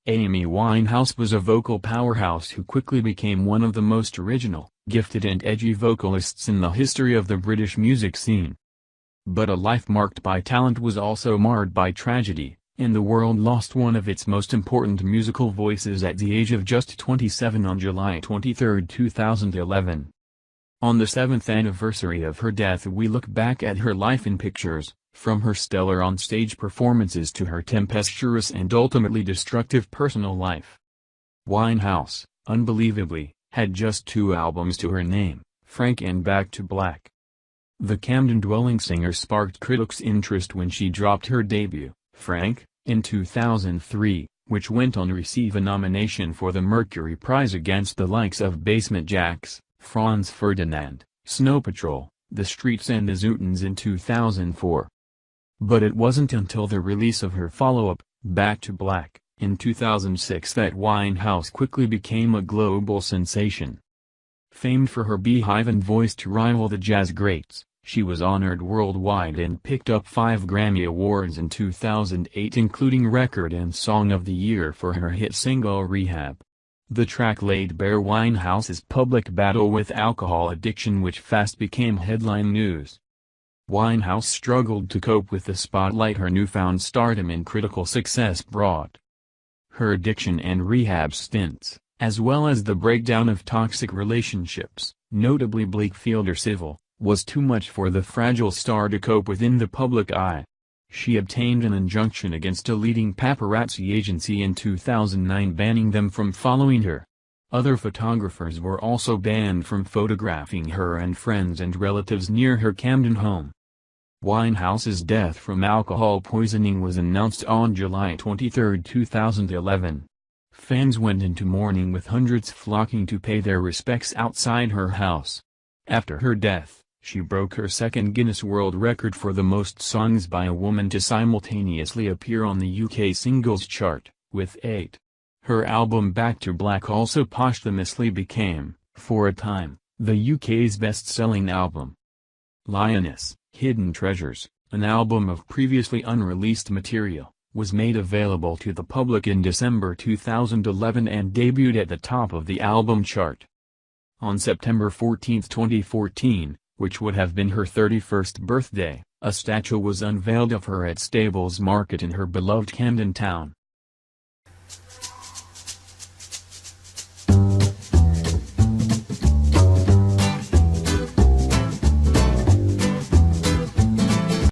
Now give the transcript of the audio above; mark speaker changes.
Speaker 1: Amy Winehouse was a vocal powerhouse who quickly became one of the most original, gifted and edgy vocalists in the history of the British music scene. But a life marked by talent was also marred by tragedy, and the world lost one of its most important musical voices at the age of just 27 on July 23, 2011. On the 7th anniversary of her death, we look back at her life in pictures, from her stellar on-stage performances to her tempestuous and ultimately destructive personal life. Winehouse, unbelievably, had just 2 albums to her name, Frank and Back to Black. The Camden-dwelling singer sparked critics' interest when she dropped her debut, Frank, in 2003, which went on to receive a nomination for the Mercury Prize against the likes of Basement Jaxx, Franz Ferdinand, Snow Patrol, The Streets and the Zootons in 2004. But it wasn't until the release of her follow-up, Back to Black, in 2006 that Winehouse quickly became a global sensation. Famed for her beehive voice to rival the jazz greats, she was honored worldwide and picked up 5 Grammy Awards in 2008, including Record and Song of the Year for her hit single Rehab. The track laid bare Winehouse's public battle with alcohol addiction, which fast became headline news. Winehouse struggled to cope with the spotlight her newfound stardom and critical success brought. Her addiction and rehab stints, as well as the breakdown of toxic relationships, notably Bleakfield or Civil, was too much for the fragile star to cope with in the public eye. She obtained an injunction against a leading paparazzi agency in 2009, banning them from following her. Other photographers were also banned from photographing her and friends and relatives near her Camden home. Winehouse's death from alcohol poisoning was announced on July 23, 2011. Fans went into mourning, with hundreds flocking to pay their respects outside her house. After her death, she broke her second Guinness World Record for the most songs by a woman to simultaneously appear on the UK singles chart, with 8. Her album Back to Black also posthumously became, for a time, the UK's best-selling album. Lioness, Hidden Treasures, an album of previously unreleased material, was made available to the public in December 2011 and debuted at the top of the album chart. On September 14, 2014, which would have been her 31st birthday, a statue was unveiled of her at Stables Market in her beloved Camden town.